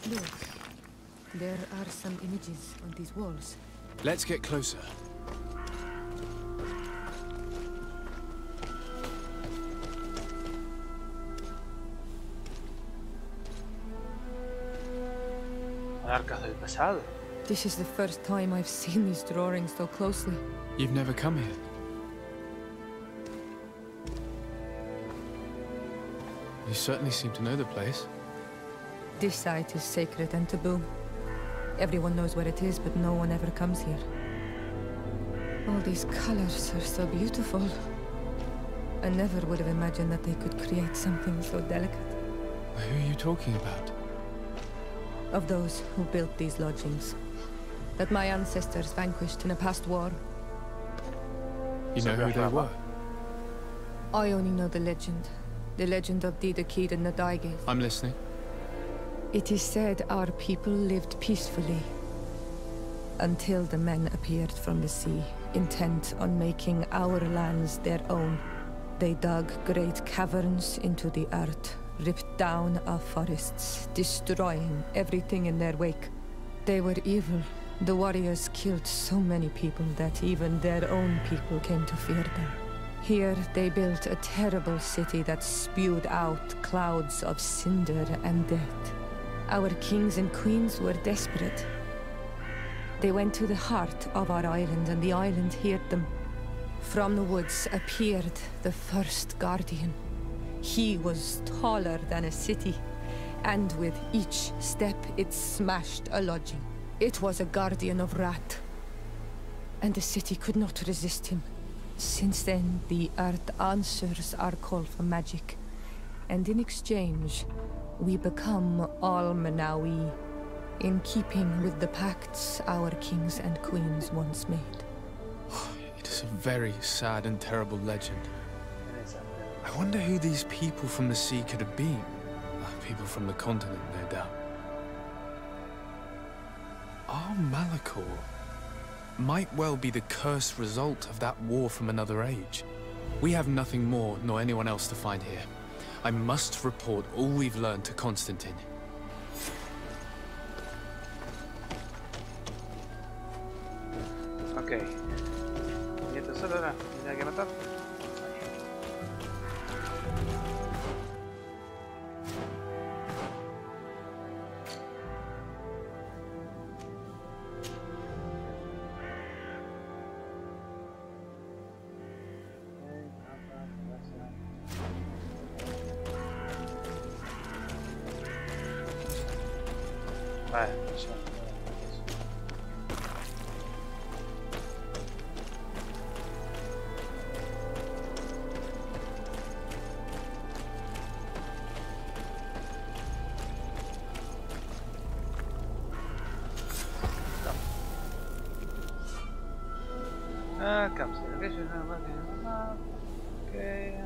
Look, there are some images on these walls. Let's get closer. Arcas del pasado. This is the first time I've seen these drawings so closely. You've never come here? You certainly seem to know the place. This site is sacred and taboo. Everyone knows where it is, but no one ever comes here. All these colors are so beautiful. I never would have imagined that they could create something so delicate. Who are you talking about? Of those who built these lodgings. That my ancestors vanquished in a past war. You know who they were? I only know the legend. The legend of Didakid and Nadaige. I'm listening. It is said our people lived peacefully until the men appeared from the sea, intent on making our lands their own. They dug great caverns into the earth, ripped down our forests, destroying everything in their wake. They were evil. The warriors killed so many people that even their own people came to fear them. Here they built a terrible city that spewed out clouds of cinder and death. Our kings and queens were desperate. They went to the heart of our island, and the island heard them. From the woods appeared the first guardian. He was taller than a city, and with each step it smashed a lodging. It was a guardian of Rat, and the city could not resist him. Since then, the earth answers our call for magic, and in exchange, we become Almanawi, in keeping with the pacts our kings and queens once made. It is a very sad and terrible legend. I wonder who these people from the sea could have been. People from the continent, no doubt. Our Malachor might well be the cursed result of that war from another age. We have nothing more nor anyone else to find here. I must report all we've learned to Constantine. Ok. Y entonces ahora, ¿tiene que matar? Vale, pues ya. Comes in addition, okay,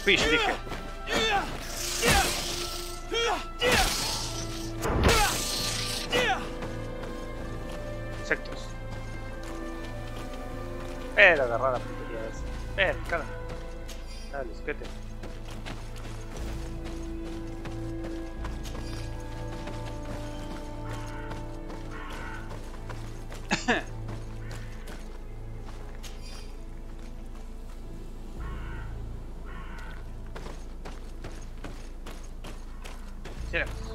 Fish, dije. Insectos. Agarrar la puntería de ese. Cara. Dale, esquete. Tenemos.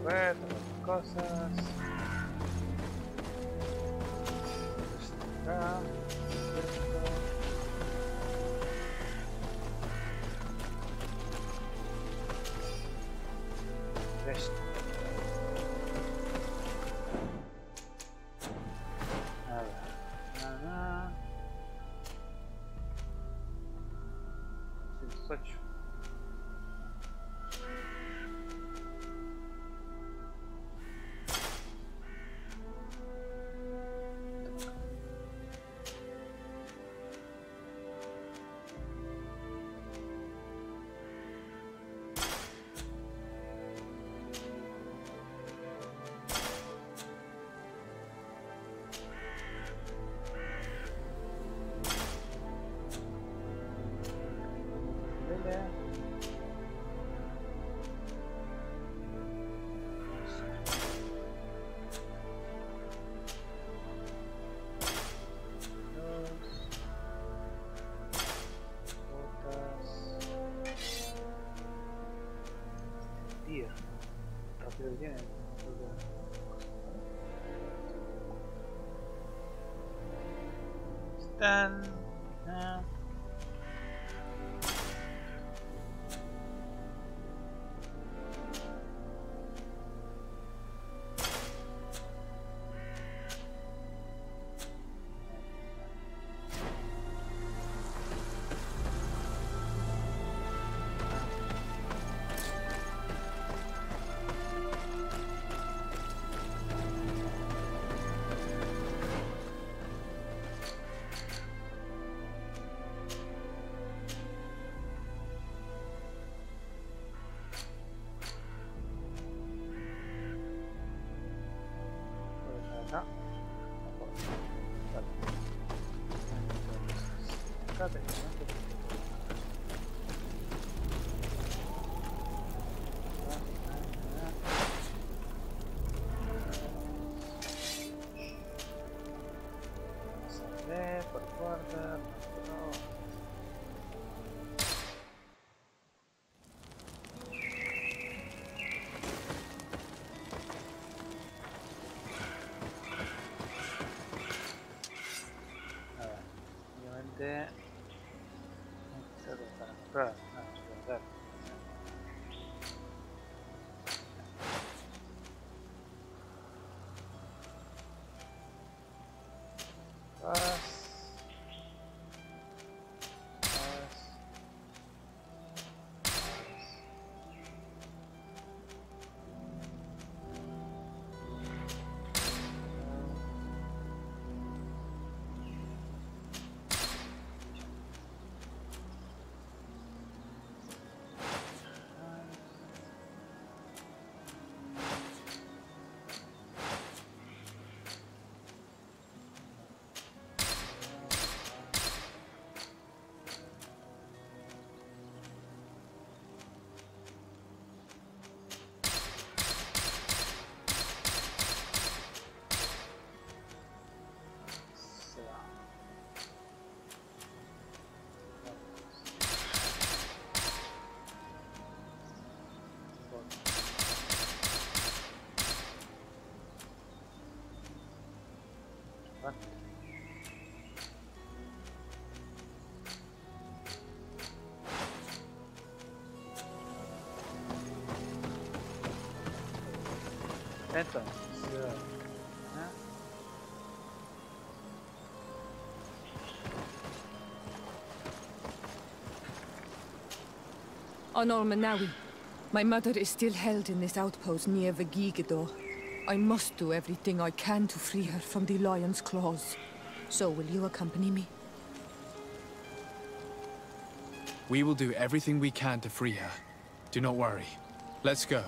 Ver cosas. Acá. Esto. Nada. 108. Rápido viene. Están. Acá tenemos. Vamos a ver por guardar. Obviamente para comprar, no, vender. Entonces, On Ormanawi. My mother is still held in this outpost near Vegigado. I must do everything I can to free her from the lion's claws. So will you accompany me? We will do everything we can to free her. Do not worry. Let's go.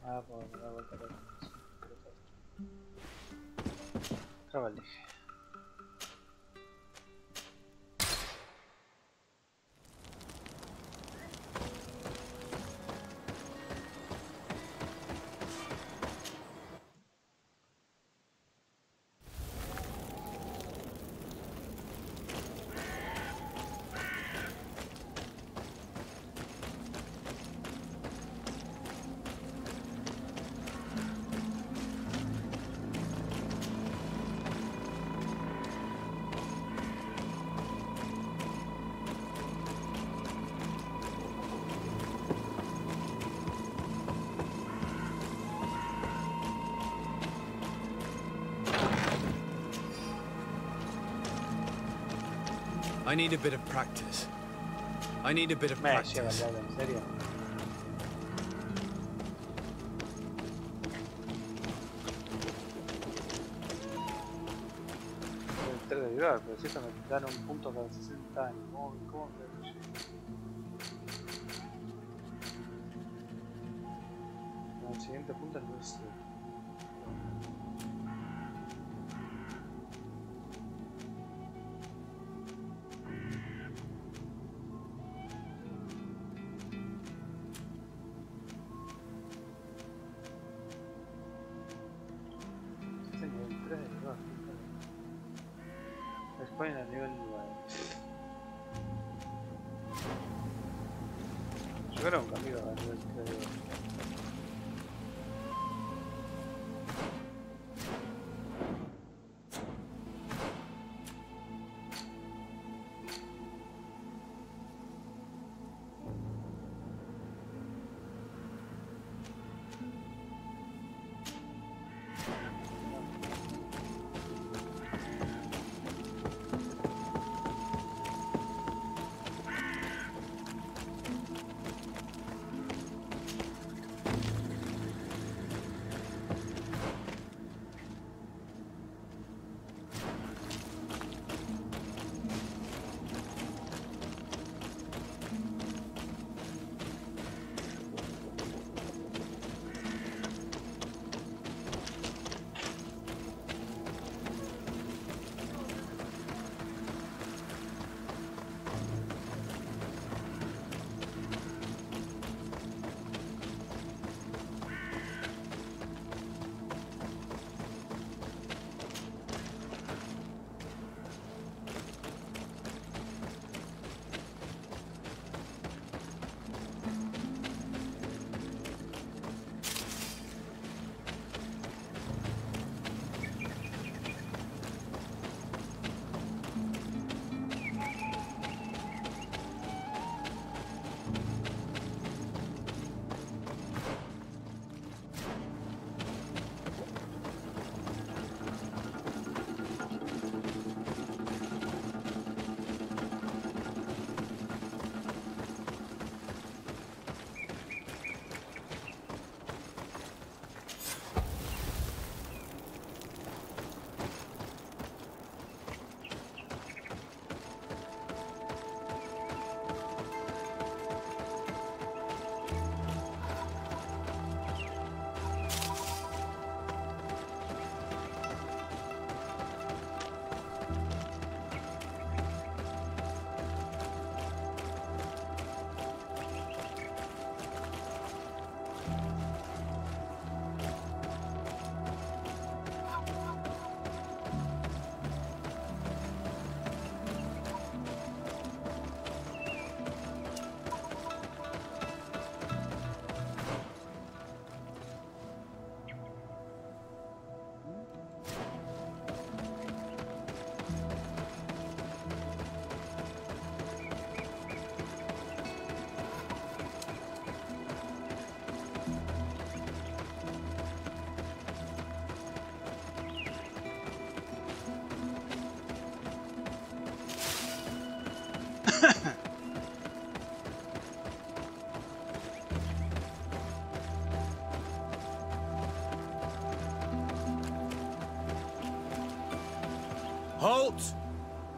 Ah, pues me da vuelta por aquí. Trábale. I need a bit of practice. I need a bit of Me lleva el practice. diablo, en serio. El 3 de ayudar, pero si eso me dan un punto cada 60 años. ¿Cómo me llevo? El siguiente punto es Luis. Este nivel 3 de ayudar. España a nivel 9. Yo creo que un camino a nivel 3 de ayudar. Halt!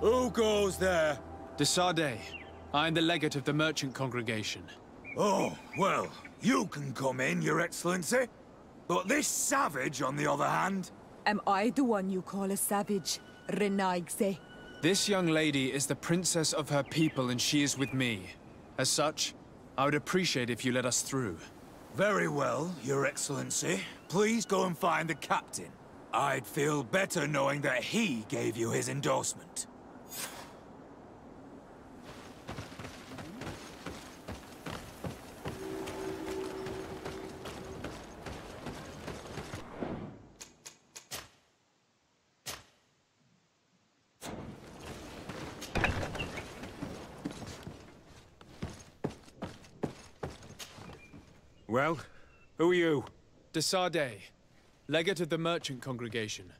Who goes there? De Sardet. I am the legate of the merchant congregation. Oh, well, you can come in, Your Excellency. But this savage, on the other hand... Am I the one you call a savage, Renaigze? This young lady is the princess of her people and she is with me. As such, I would appreciate if you let us through. Very well, Your Excellency. Please go and find the captain. I'd feel better knowing that he gave you his endorsement. Well, who are you? De Sardet, legate of the merchant congregation.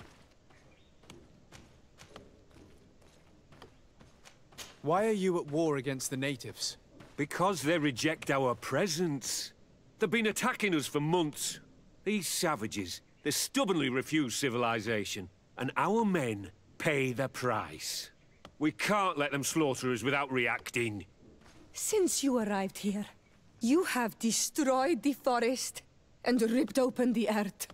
Why are you at war against the natives? Because they reject our presence. They've been attacking us for months. These savages, they stubbornly refuse civilization, and our men pay the price. We can't let them slaughter us without reacting. Since you arrived here, you have destroyed the forest and ripped open the earth.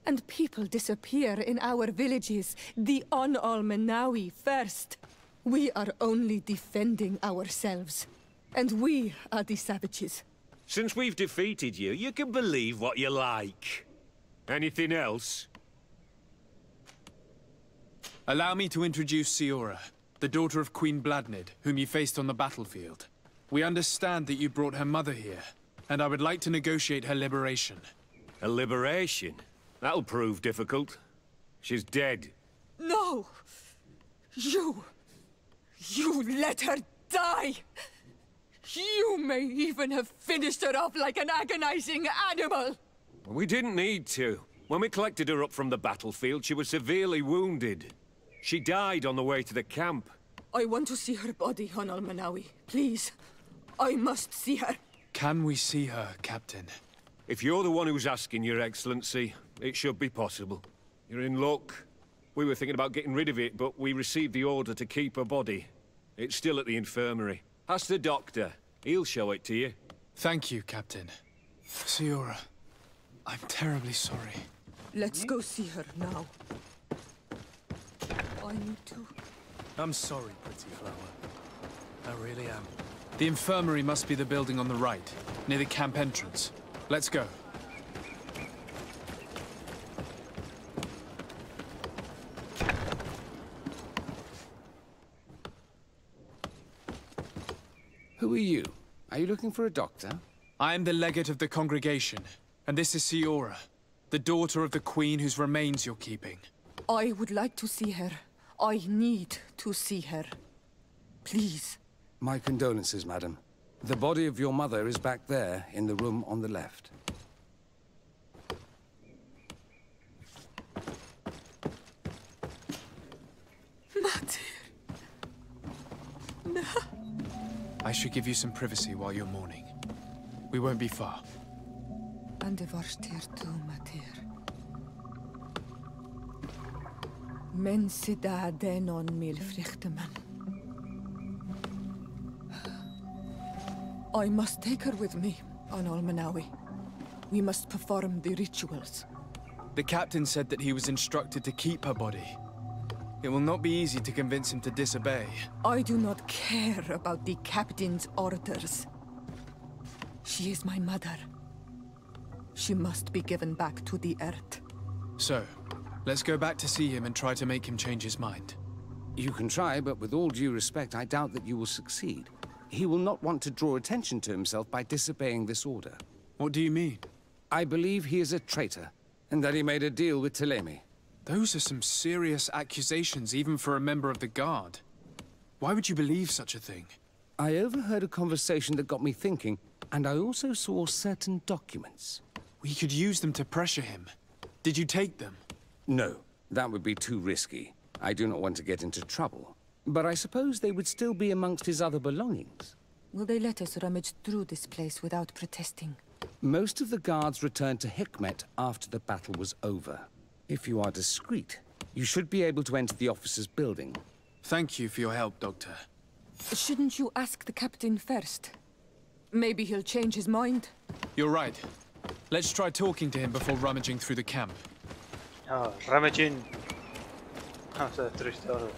And people disappear in our villages, the On-Almenawi first. We are only defending ourselves. And we are the savages. Since we've defeated you, you can believe what you like. Anything else? Allow me to introduce Siora, the daughter of Queen Bladnid, whom you faced on the battlefield. We understand that you brought her mother here, and I would like to negotiate her liberation. A liberation? That'll prove difficult. She's dead. No! You let her die! You may even have finished her off like an agonizing animal! We didn't need to. When we collected her up from the battlefield, she was severely wounded. She died on the way to the camp. I want to see her body, On-Almenawi. Please. I must see her. Can we see her, Captain? If you're the one who's asking, Your Excellency, it should be possible. You're in luck. We were thinking about getting rid of it, but we received the order to keep her body. It's still at the infirmary. Ask the doctor. He'll show it to you. Thank you, Captain. Siora, I'm terribly sorry. Let's go see her now. I need to... I'm sorry, pretty flower. I really am. The infirmary must be the building on the right, near the camp entrance. Let's go. Who are you? Are you looking for a doctor? I am the legate of the congregation, and this is Siora, the daughter of the queen whose remains you're keeping. I would like to see her. I need to see her. Please. My condolences, madam. The body of your mother is back there, in the room on the left. Mater. No. I should give you some privacy while you're mourning. We won't be far. And the varstir tu, Mater. Men sida denon mil frichteman. I must take her with me, On-Almenawi. We must perform the rituals. The captain said that he was instructed to keep her body. It will not be easy to convince him to disobey. I do not care about the captain's orders. She is my mother. She must be given back to the earth. So, let's go back to see him and try to make him change his mind. You can try, but with all due respect, I doubt that you will succeed. He will not want to draw attention to himself by disobeying this order. What do you mean? I believe he is a traitor, and that he made a deal with Telemi. Those are some serious accusations, even for a member of the Guard. Why would you believe such a thing? I overheard a conversation that got me thinking, and I also saw certain documents. We could use them to pressure him. Did you take them? No, that would be too risky. I do not want to get into trouble. But I suppose they would still be amongst his other belongings. Will they let us rummage through this place without protesting? Most of the guards returned to Hikmet after the battle was over. If you are discreet, You should be able to enter the officer's building. Thank you for your help, Doctor. Shouldn't you ask the captain first? Maybe he'll change his mind. You're right. Let's try talking to him before rummaging through the camp. Ja, rummaging. Vamos a destruir todo.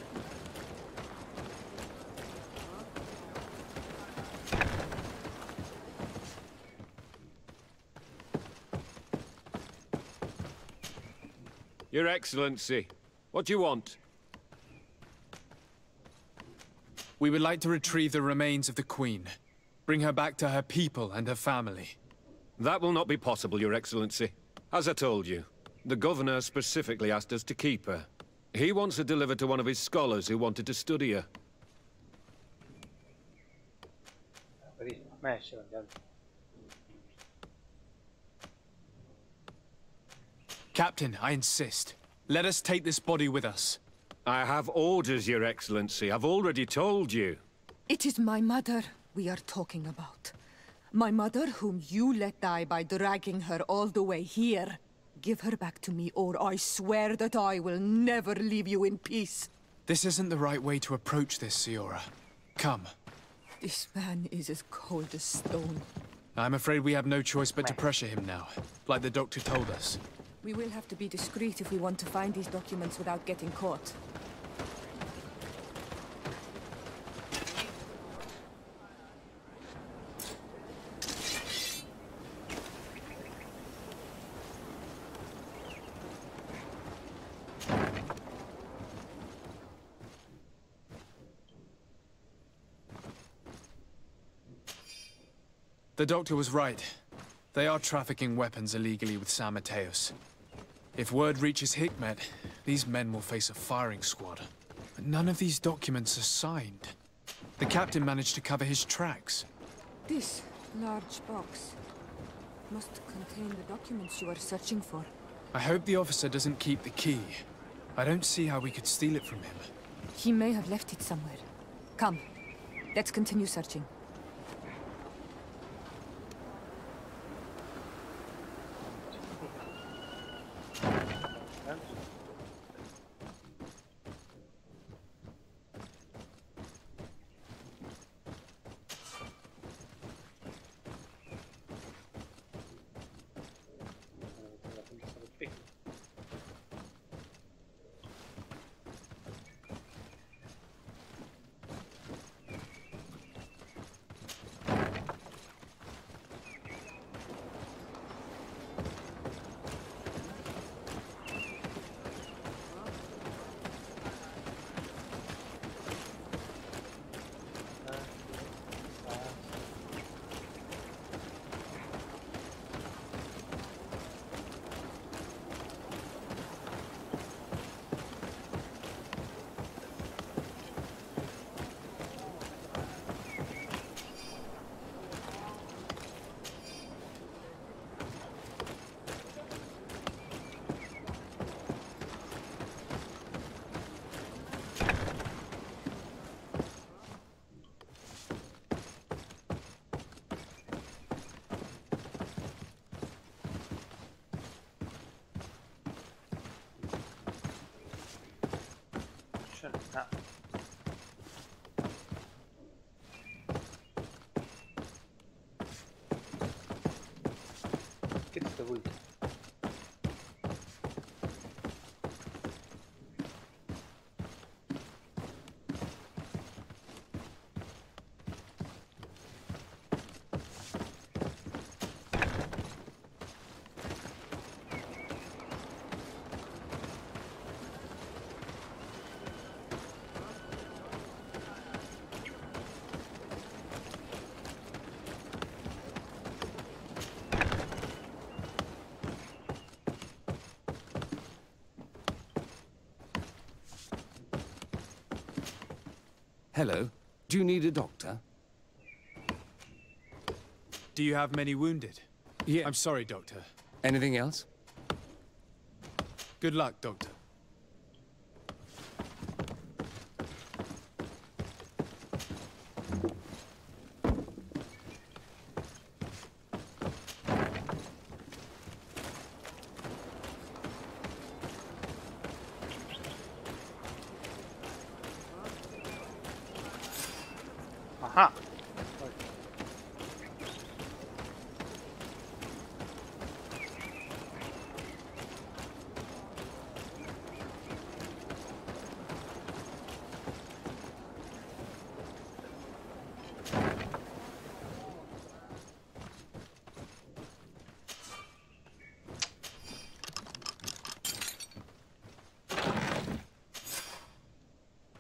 Your Excellency, what do you want? We would like to retrieve the remains of the Queen. Bring her back to her people and her family. That will not be possible, Your Excellency. As I told you, the Governor specifically asked us to keep her. He wants her delivered to one of his scholars who wanted to study her. ماشي يلا. Captain, I insist. Let us take this body with us. I have orders, Your Excellency. I've already told you. It is my mother we are talking about. My mother whom you let die by dragging her all the way here. Give her back to me, or I swear that I will never leave you in peace. This isn't the right way to approach this, Siora. Come. This man is as cold as stone. I'm afraid we have no choice but to pressure him now, like the doctor told us. We will have to be discreet if we want to find these documents without getting caught. The doctor was right. They are trafficking weapons illegally with San Mateos. If word reaches Hikmet, these men will face a firing squad. But none of these documents are signed. The captain managed to cover his tracks. This large box must contain the documents you are searching for. I hope the officer doesn't keep the key. I don't see how we could steal it from him. He may have left it somewhere. Come, let's continue searching. كده سويت. Hello. Do you need a doctor? Do you have many wounded? Yeah. I'm sorry, Doctor. Anything else? Good luck, Doctor. Aha!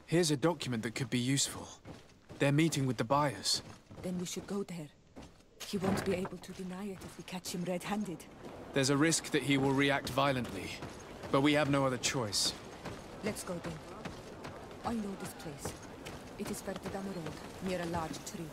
Here's a document that could be useful. They're meeting with the buyers. Then we should go there. He won't be able to deny it if we catch him red-handed. There's a risk that he will react violently, but we have no other choice. Let's go then. I know this place. It is further down the road, near a large tree.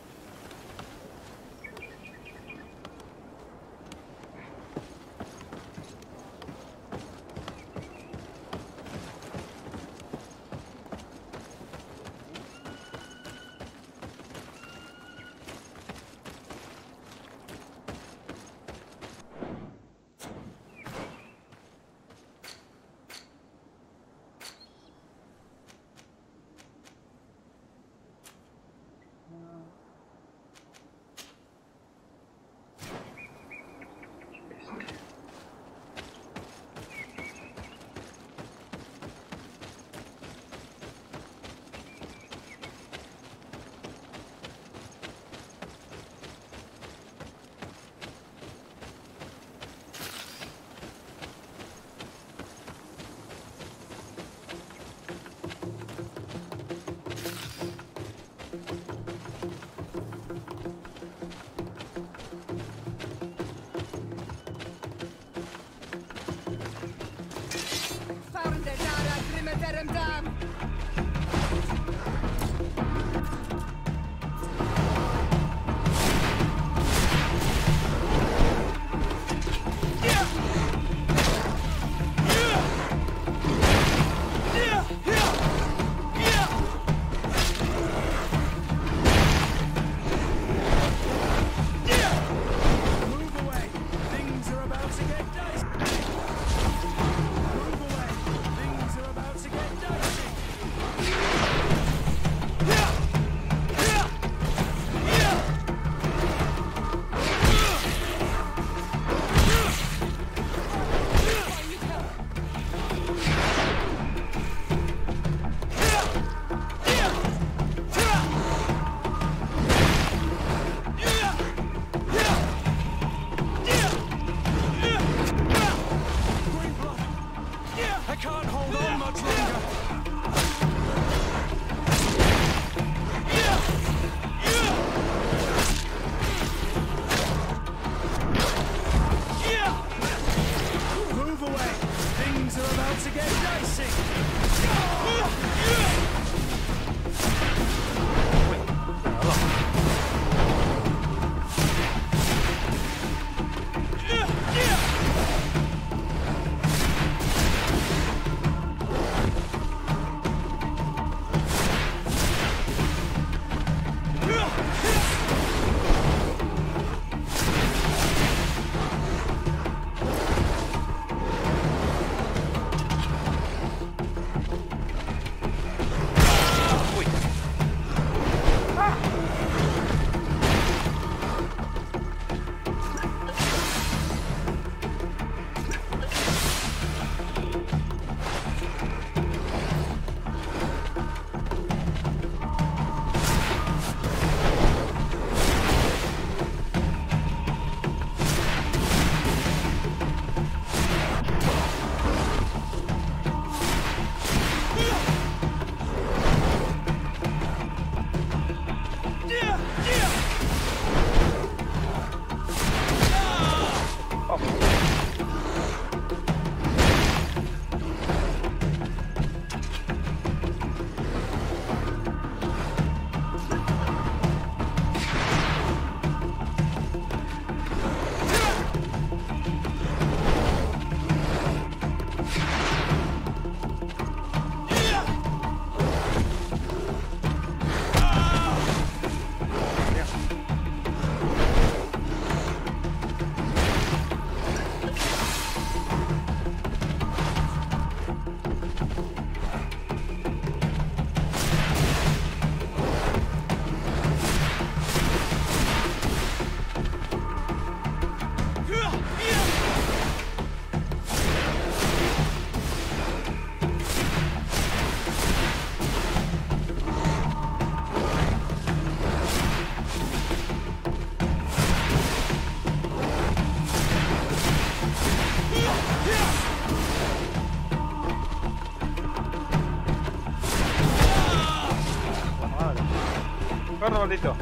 solito.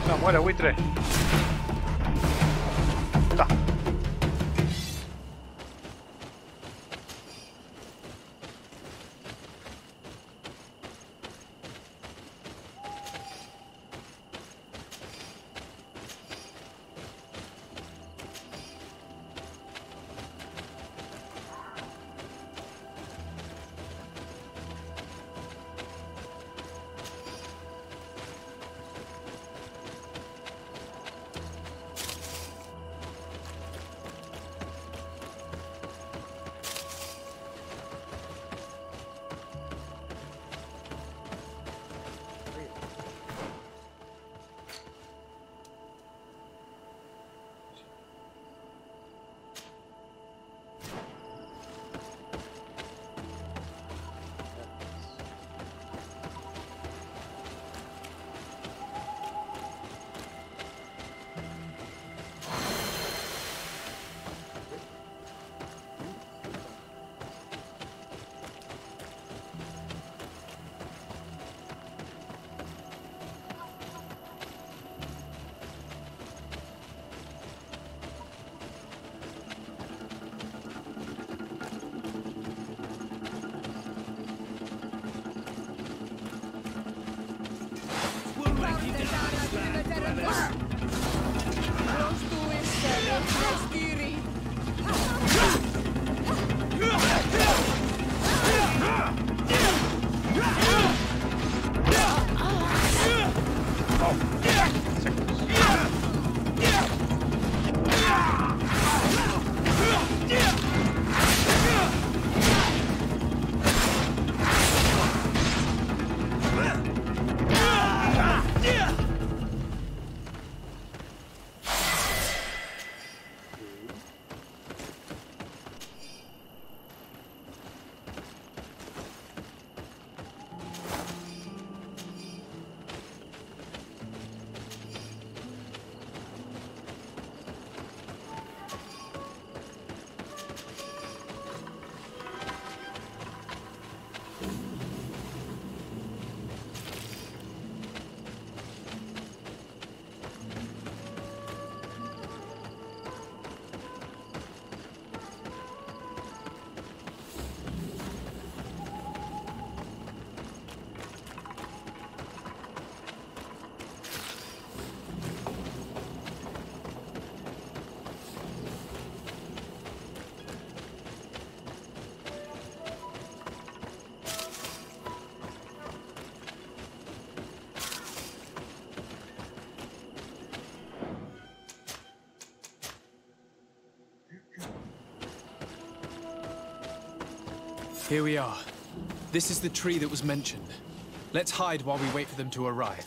No, muere buitre. Está. Here we are. This is the tree that was mentioned. Let's hide while we wait for them to arrive.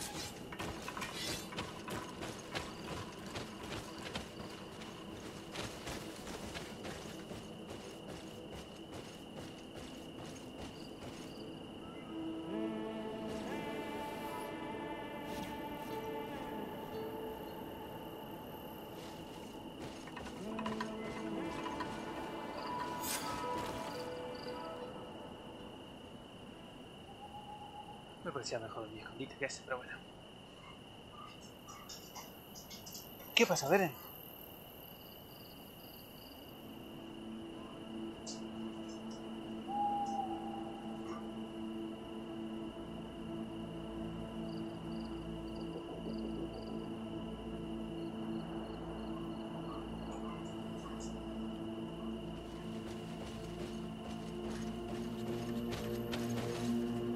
Me parecía mejor mi escondite que ese, pero bueno. ¿Qué pasa, Beren?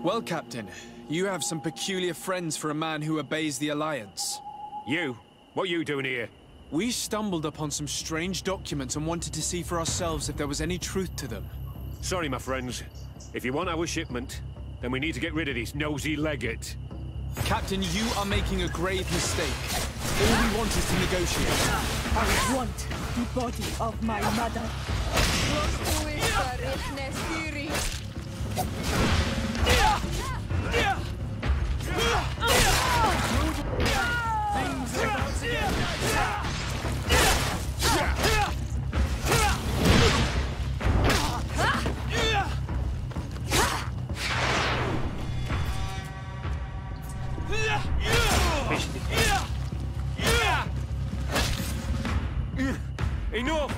Well, Captain, you have some peculiar friends for a man who obeys the Alliance. You? What are you doing here? We stumbled upon some strange documents and wanted to see for ourselves if there was any truth to them. Sorry, my friends. If you want our shipment, then we need to get rid of this nosy legate. Captain, you are making a grave mistake. All we want is to negotiate. I want the body of my mother. Enough!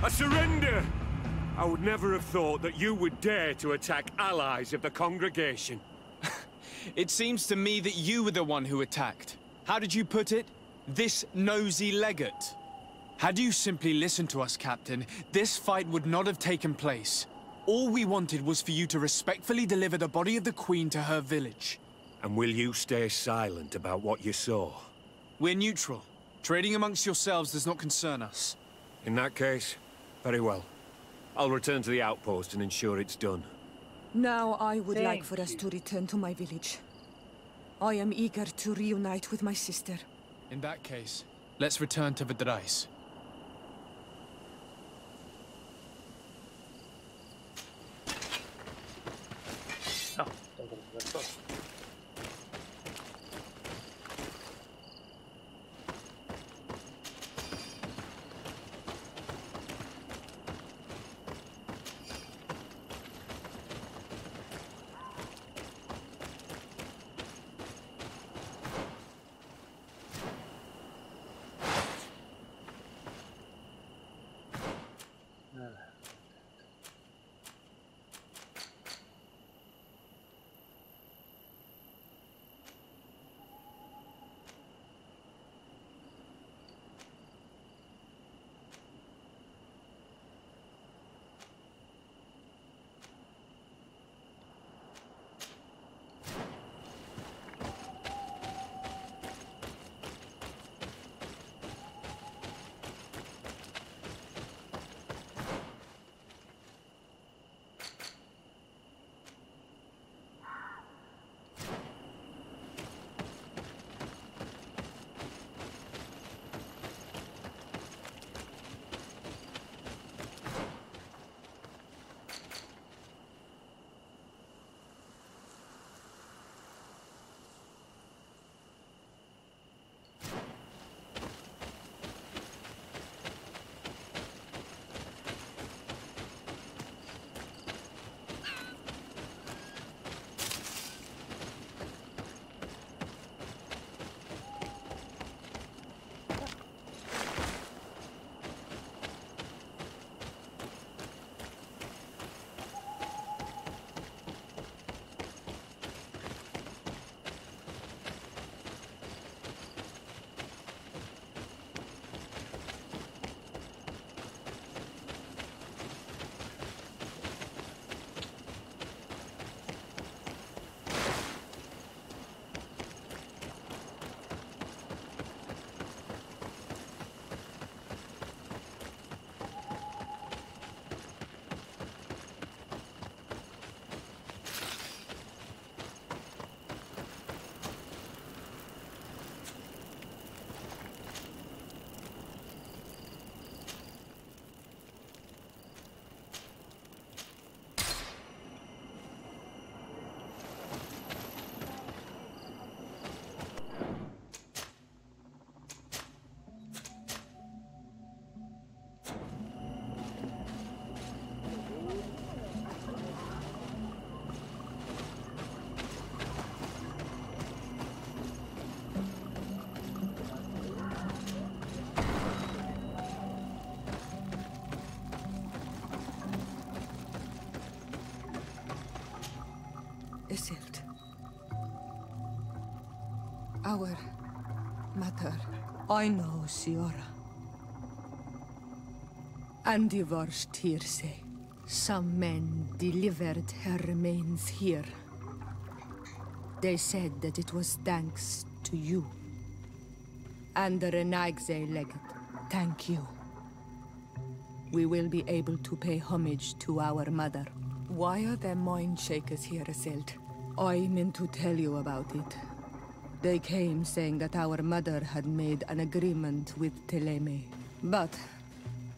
I surrender! I would never have thought that you would dare to attack allies of the congregation. It seems to me that you were the one who attacked. How did you put it? This nosy legate. Had you simply listened to us, Captain, this fight would not have taken place. All we wanted was for you to respectfully deliver the body of the Queen to her village. And will you stay silent about what you saw? We're neutral. Trading amongst yourselves does not concern us. In that case, very well. I'll return to the outpost and ensure it's done. Now I would like Thank for us you. to return to my village. I am eager to reunite with my sister. In that case, let's return to Vidrais. No, let's go. Isildt. Our mother. I know, Siora. And divorced hearsay. Some men delivered her remains here. They said that it was thanks to you. And the Renagze legate, thank you. We will be able to pay homage to our mother. Why are there mind shakers here, Isildt? I meant to tell you about it. They came saying that our mother had made an agreement with Teleme. But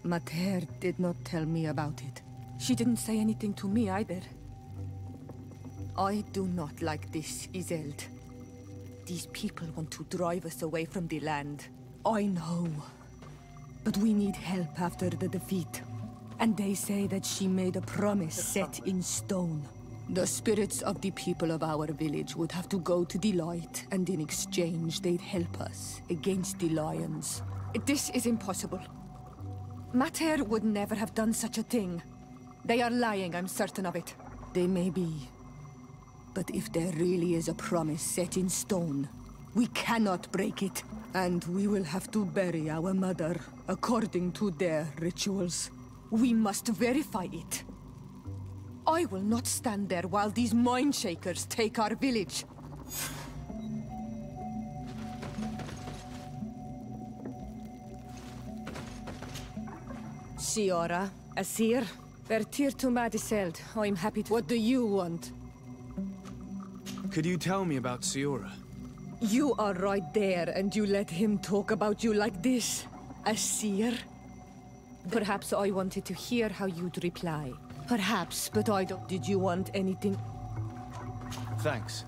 Mater did not tell me about it. She didn't say anything to me either. I do not like this, Isolde. These people want to drive us away from the land. I know. But we need help after the defeat. And they say that she made a promise set in stone. The spirits of the people of our village would have to go to the light, and in exchange they'd help us against the lions. This is impossible. Mater would never have done such a thing. They are lying, I'm certain of it. They may be. But if there really is a promise set in stone, we cannot break it. And we will have to bury our mother according to their rituals. We must verify it. I will not stand there while these mind-shakers take our village. Siora, Asir, Vertir to Madiseld. I'm happy to— What do you want? Could you tell me about Siora? You are right there, and you let him talk about you like this? Asir? Perhaps I wanted to hear how you'd reply. Perhaps, but I don't— Did you want anything? Thanks.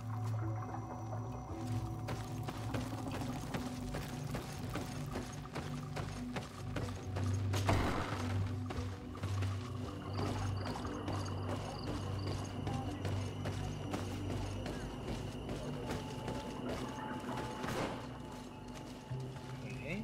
Okay.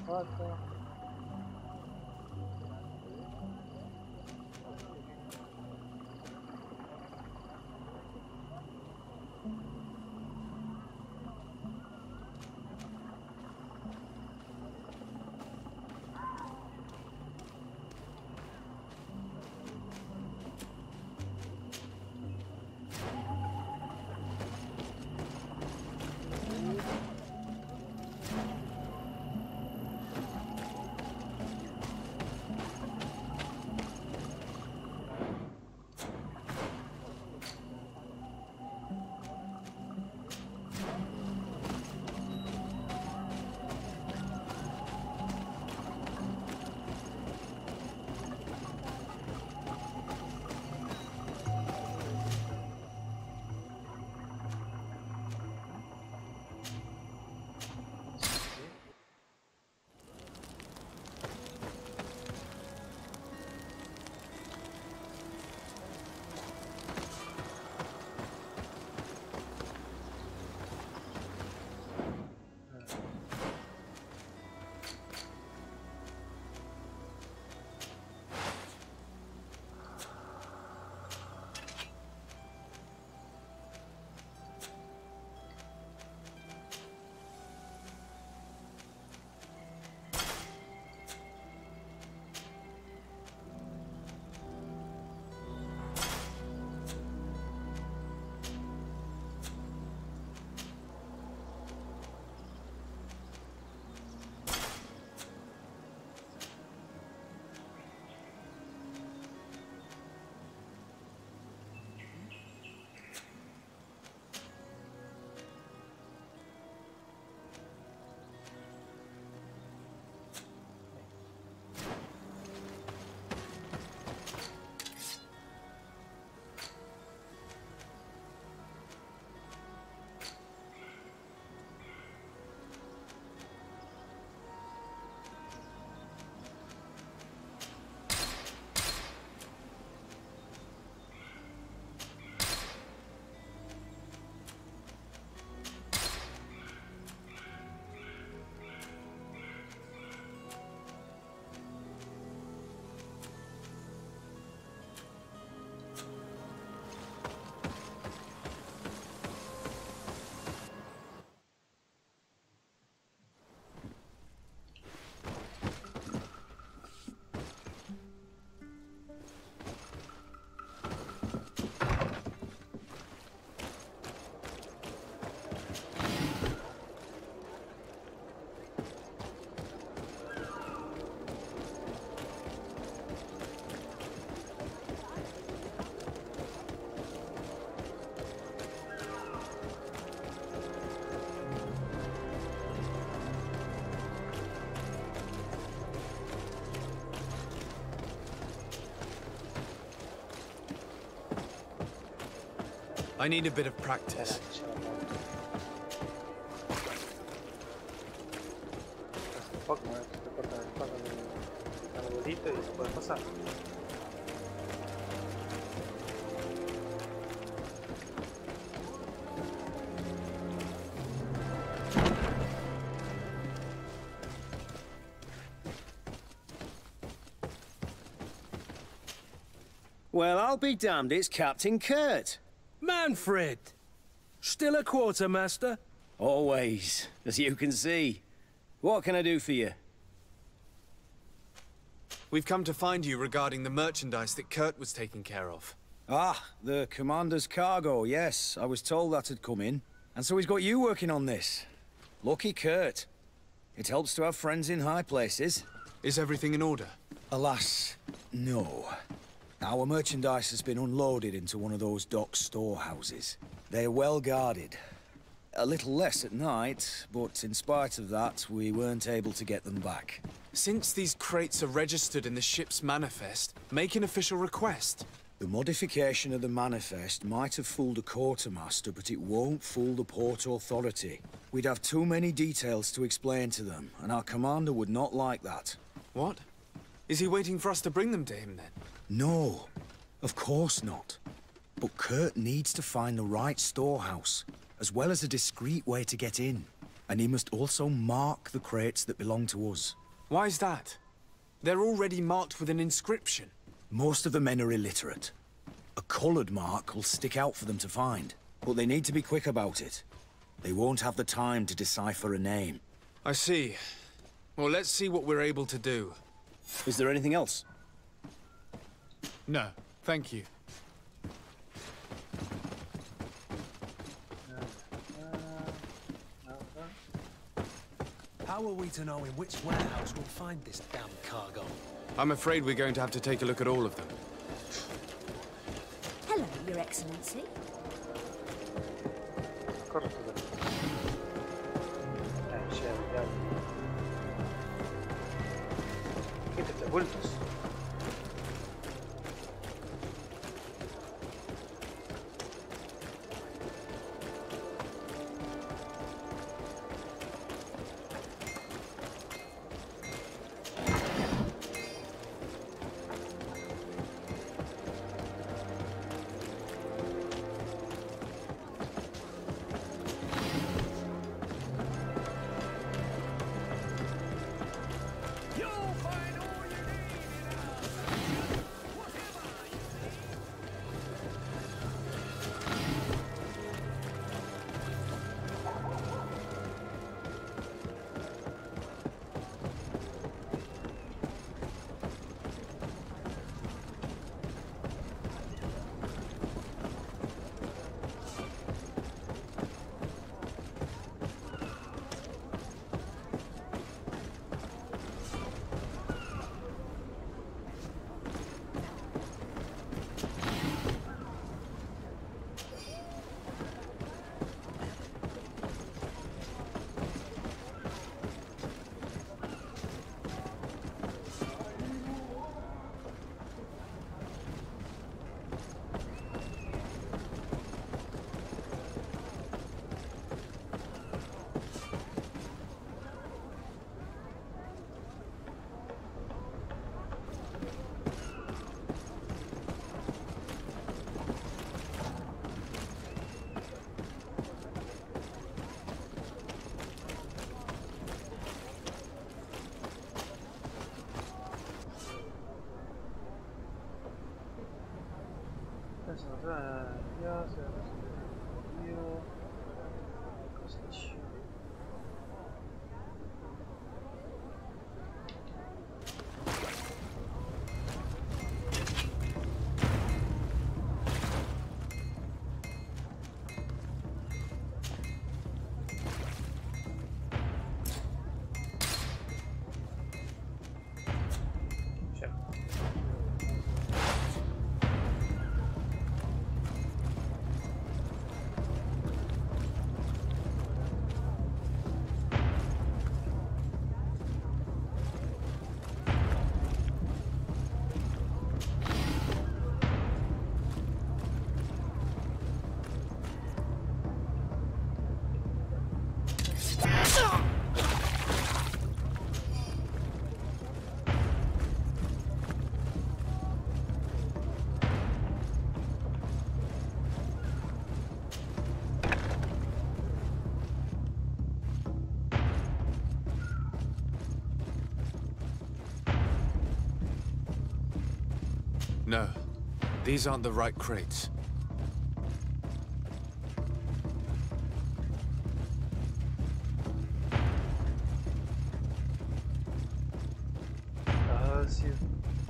What the? I need a bit of practice. Fuck, no, te cortan el paso al arbolito y no puedes pasar. Well, I'll be damned, it's Captain Kurt. Manfred! Still a quartermaster? Always, as you can see. What can I do for you? We've come to find you regarding the merchandise that Kurt was taking care of. Ah, the commander's cargo, yes. I was told that had come in. And so he's got you working on this. Lucky Kurt. It helps to have friends in high places. Is everything in order? Alas, no. Our merchandise has been unloaded into one of those dock storehouses. They're well guarded. A little less at night, but in spite of that, we weren't able to get them back. Since these crates are registered in the ship's manifest, make an official request. The modification of the manifest might have fooled a quartermaster, but it won't fool the Port Authority. We'd have too many details to explain to them, and our commander would not like that. What? Is he waiting for us to bring them to him, then? No, of course not. But Kurt needs to find the right storehouse, as well as a discreet way to get in. And he must also mark the crates that belong to us. Why's that? They're already marked with an inscription. Most of the men are illiterate. A colored mark will stick out for them to find, but they need to be quick about it. They won't have the time to decipher a name. I see. Well, let's see what we're able to do. Is there anything else? No, thank you. How are we to know in which warehouse we'll find this damn cargo? I'm afraid we're going to have to take a look at all of them. Hello, Your Excellency. Corre, corre. Ya. Quítate, bultos. No. These aren't the right crates.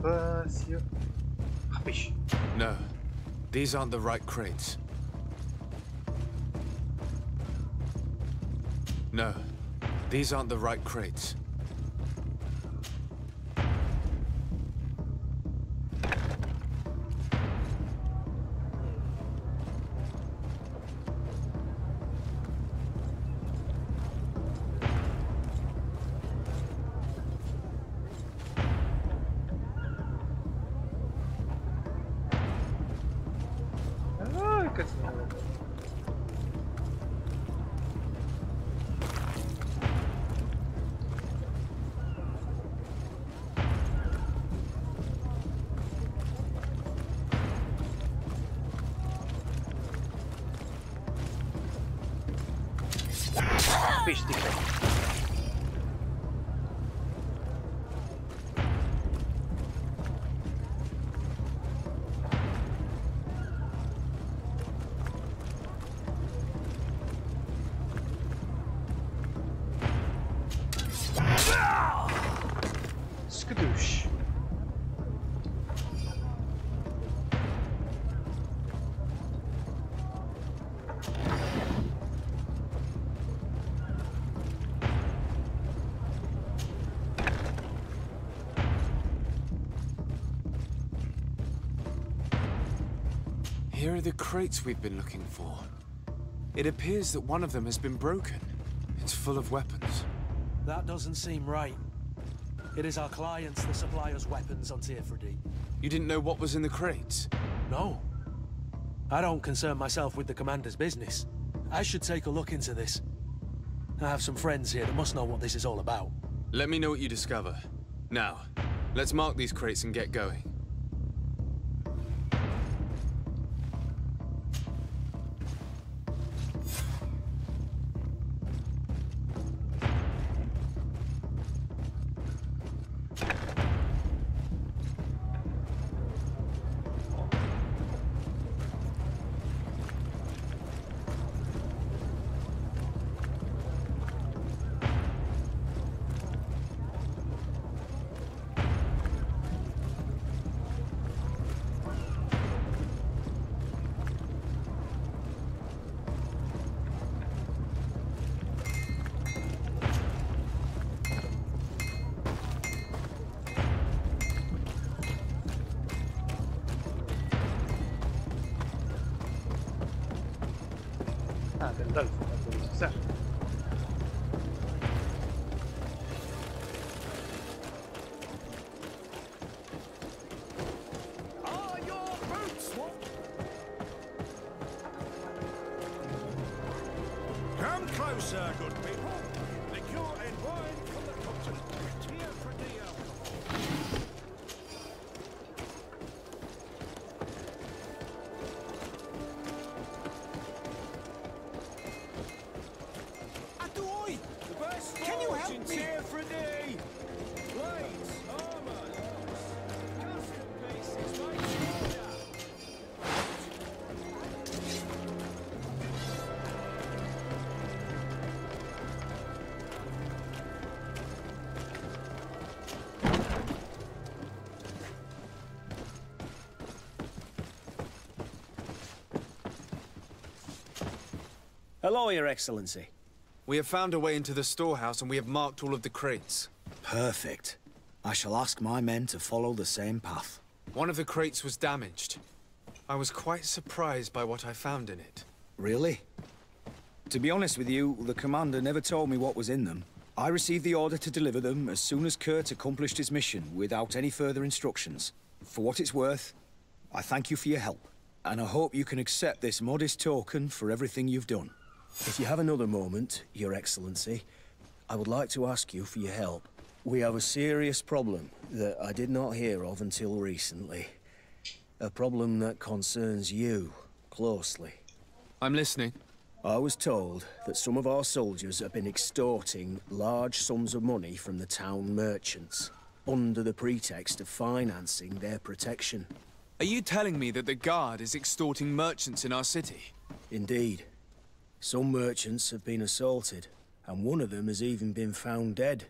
Vazio. Rapaz. No. These aren't the right crates. No. These aren't the right crates. Ai, casinha. Fish sticker. Skadoosh. Here are the crates we've been looking for. It appears that one of them has been broken. It's full of weapons. That doesn't seem right. It is our clients that supply us weapons on Tearfredy. You didn't know what was in the crates? No. I don't concern myself with the commander's business. I should take a look into this. I have some friends here that must know what this is all about. Let me know what you discover. Now, let's mark these crates and get going. Ah, dell'alfo, quando si sa. Are your boots what? Come closer, good people. Liqueur and wine from the continent. Tearfredy alcohol. Can you help me? Tearfredy! Blades, armor, custom pieces, right here. Hello, Your Excellency. We have found a way into the storehouse and we have marked all of the crates. Perfect. I shall ask my men to follow the same path. One of the crates was damaged. I was quite surprised by what I found in it. Really? To be honest with you, the commander never told me what was in them. I received the order to deliver them as soon as Kurt accomplished his mission without any further instructions. For what it's worth, I thank you for your help, and I hope you can accept this modest token for everything you've done. If you have another moment, Your Excellency, I would like to ask you for your help. We have a serious problem that I did not hear of until recently. A problem that concerns you closely. I'm listening. I was told that some of our soldiers have been extorting large sums of money from the town merchants, under the pretext of financing their protection. Are you telling me that the Guard is extorting merchants in our city? Indeed. Some merchants have been assaulted, and one of them has even been found dead.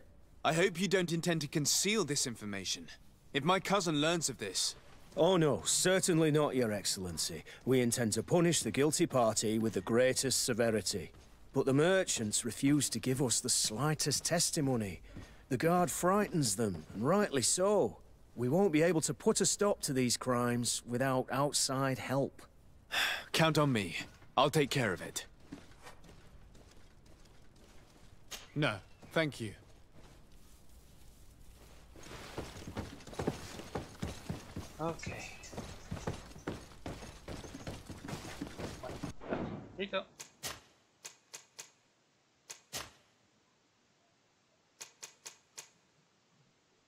I hope you don't intend to conceal this information. If my cousin learns of this... Oh no, certainly not, Your Excellency. We intend to punish the guilty party with the greatest severity. But the merchants refuse to give us the slightest testimony. The Guard frightens them, and rightly so. We won't be able to put a stop to these crimes without outside help. Count on me. I'll take care of it. No, thank you. Okay. Here you go.